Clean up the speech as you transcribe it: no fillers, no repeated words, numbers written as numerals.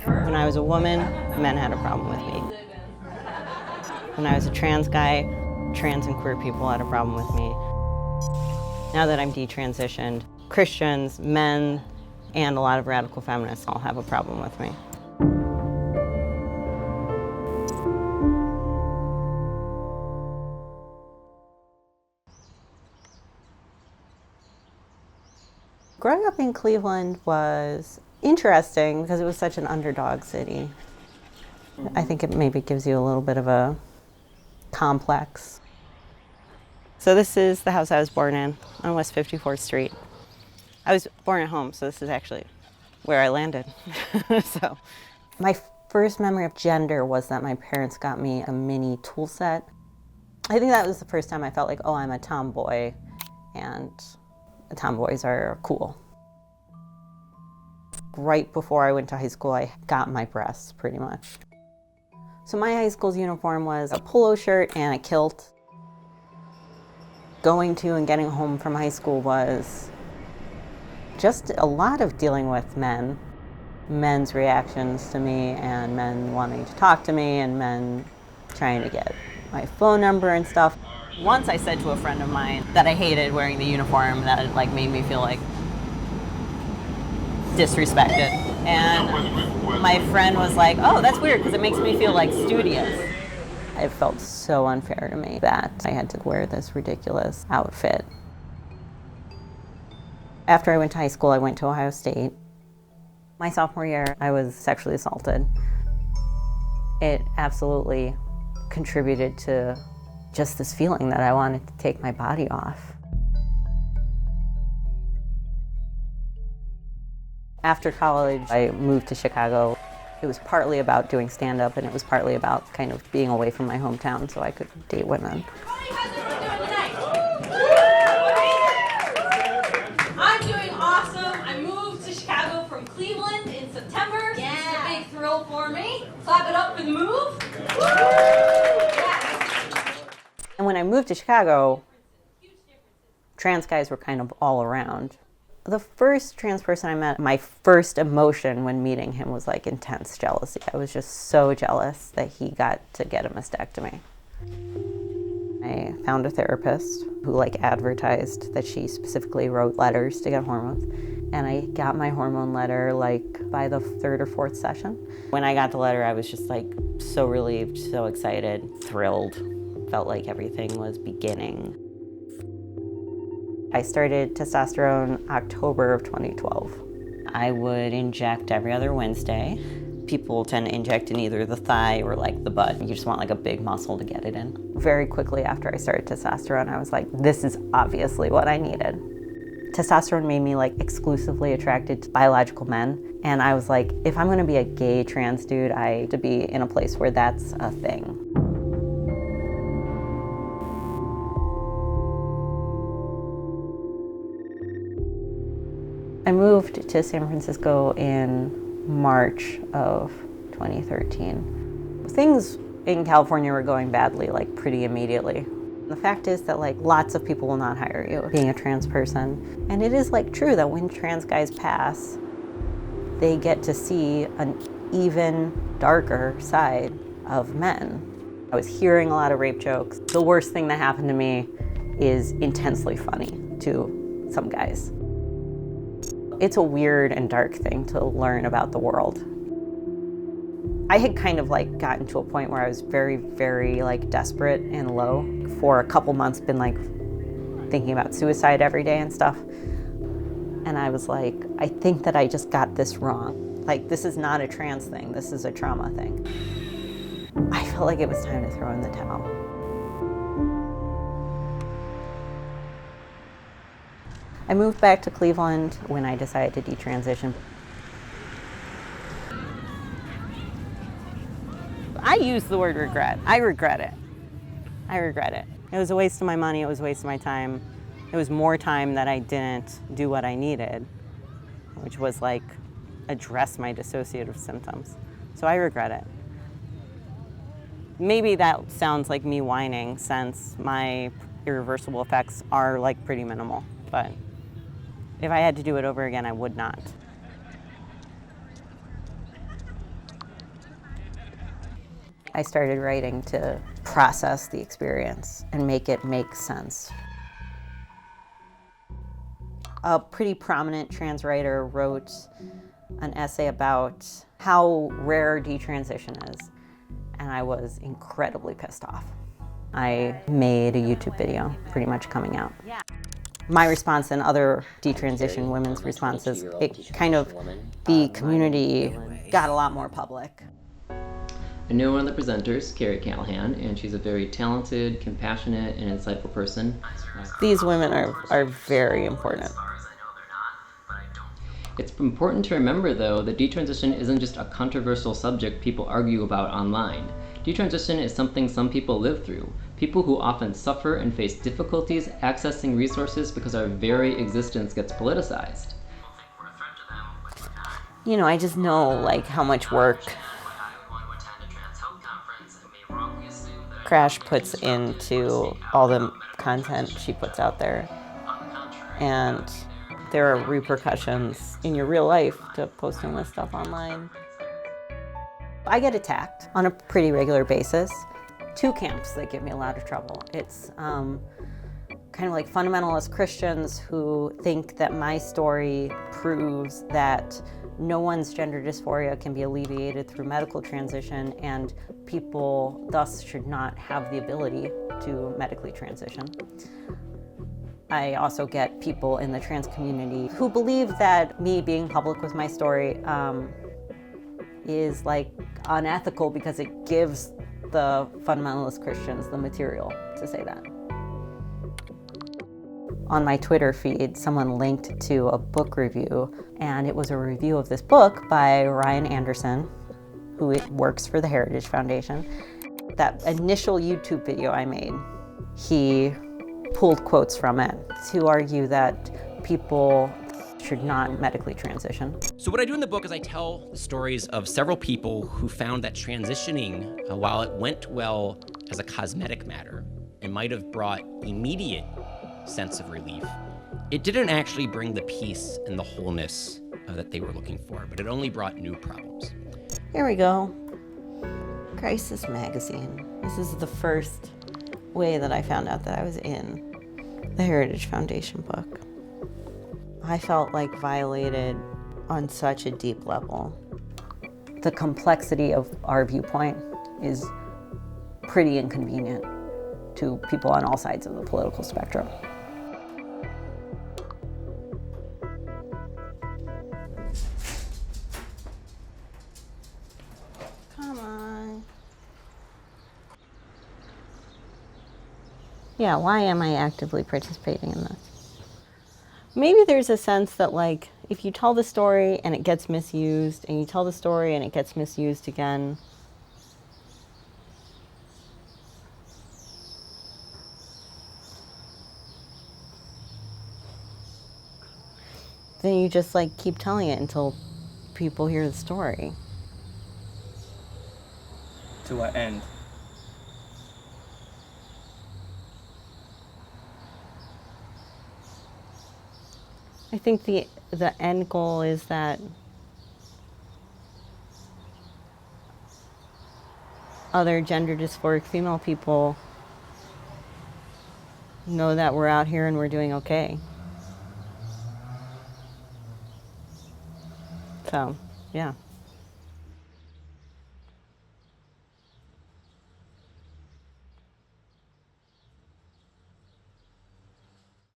When I was a woman, men had a problem with me. When I was a trans guy, trans and queer people had a problem with me. Now that I'm detransitioned, Christians, men, and a lot of radical feminists all have a problem with me. Growing up in Cleveland was interesting because it was such an underdog city. I think it maybe gives you a little bit of a complex. So this is the house I was born in on West 54th Street. I was born at home, so this is actually where I landed. So my first memory of gender was that my parents got me a mini tool set. I think that was the first time I felt like, oh, I'm a tomboy, and tomboys are cool. Right before I went to high school, I got my breasts, pretty much. So my high school's uniform was a polo shirt and a kilt. Going to and getting home from high school was just a lot of dealing with men. Men's reactions to me, and men wanting to talk to me, and men trying to get my phone number and stuff. Once I said to a friend of mine that I hated wearing the uniform, that it made me feel disrespected. And my friend was like, oh, that's weird because it makes me feel studious. It felt so unfair to me that I had to wear this ridiculous outfit. After I went to high school, I went to Ohio State. My sophomore year, I was sexually assaulted. It absolutely contributed to just this feeling that I wanted to take my body off. After college, I moved to Chicago. It was partly about doing stand-up, and it was partly about kind of being away from my hometown so I could date women. I'm doing awesome. I moved to Chicago from Cleveland in September. Yeah. This is a big thrill for me. Clap it up for the move. Yes. And when I moved to Chicago, trans guys were kind of all around. The first trans person I met, my first emotion when meeting him was intense jealousy. I was just so jealous that he got to get a mastectomy. I found a therapist who advertised that she specifically wrote letters to get hormones. And I got my hormone letter by the third or fourth session. When I got the letter, I was just so relieved, so excited, thrilled. Felt like everything was beginning. I started testosterone October of 2012. I would inject every other Wednesday. People tend to inject in either the thigh or the butt. You just want a big muscle to get it in. Very quickly after I started testosterone, I was this is obviously what I needed. Testosterone made me exclusively attracted to biological men. And I was if I'm gonna be a gay trans dude, I have to be in a place where that's a thing. I moved to San Francisco in March of 2013. Things in California were going badly, pretty immediately. The fact is that lots of people will not hire you being a trans person. And it is true that when trans guys pass, they get to see an even darker side of men. I was hearing a lot of rape jokes. The worst thing that happened to me is intensely funny to some guys. It's a weird and dark thing to learn about the world. I had kind of gotten to a point where I was very, very desperate and low. For a couple months been thinking about suicide every day and stuff. And I was I think that I just got this wrong. This is not a trans thing, this is a trauma thing. I felt it was time to throw in the towel. I moved back to Cleveland when I decided to detransition. I use the word regret. I regret it. I regret it. It was a waste of my money, it was a waste of my time. It was more time that I didn't do what I needed, which was address my dissociative symptoms. So I regret it. Maybe that sounds like me whining since my irreversible effects are pretty minimal, but if I had to do it over again, I would not. I started writing to process the experience and make it make sense. A pretty prominent trans writer wrote an essay about how rare detransition is, and I was incredibly pissed off. I made a YouTube video pretty much coming out. My response and other detransition women's responses, the community got a lot more public. I know one of the presenters, Carey Callahan, and she's a very talented, compassionate, and insightful person. These women are very important. It's important to remember, though, that detransition isn't just a controversial subject people argue about online. Detransition is something some people live through. People who often suffer and face difficulties accessing resources because our very existence gets politicized. You know, I just know like how much work Crash puts into all the content she puts out there. And there are repercussions in your real life to posting this stuff online. I get attacked on a pretty regular basis. Two camps that give me a lot of trouble. It's kind of like fundamentalist Christians who think that my story proves that no one's gender dysphoria can be alleviated through medical transition, and people thus should not have the ability to medically transition. I also get people in the trans community who believe that me being public with my story is like unethical because it gives the fundamentalist Christians the material to say that. On my Twitter feed, someone linked to a book review, and it was a review of this book by Ryan Anderson, who works for the Heritage Foundation. That initial YouTube video I made, he pulled quotes from it to argue that people should not medically transition. So what I do in the book is I tell the stories of several people who found that transitioning, while it went well as a cosmetic matter and might have brought immediate sense of relief, it didn't actually bring the peace and the wholeness that they were looking for, but it only brought new problems. Here we go. Crisis Magazine. This is the first way that I found out that I was in the Heritage Foundation book. I felt like violated on such a deep level. The complexity of our viewpoint is pretty inconvenient to people on all sides of the political spectrum. Come on. Yeah, why am I actively participating in this? Maybe there's a sense that like, if you tell the story and it gets misused, and you tell the story and it gets misused again, then you just like keep telling it until people hear the story. To what end? I think the end goal is that other gender dysphoric female people know that we're out here and we're doing okay. So, yeah.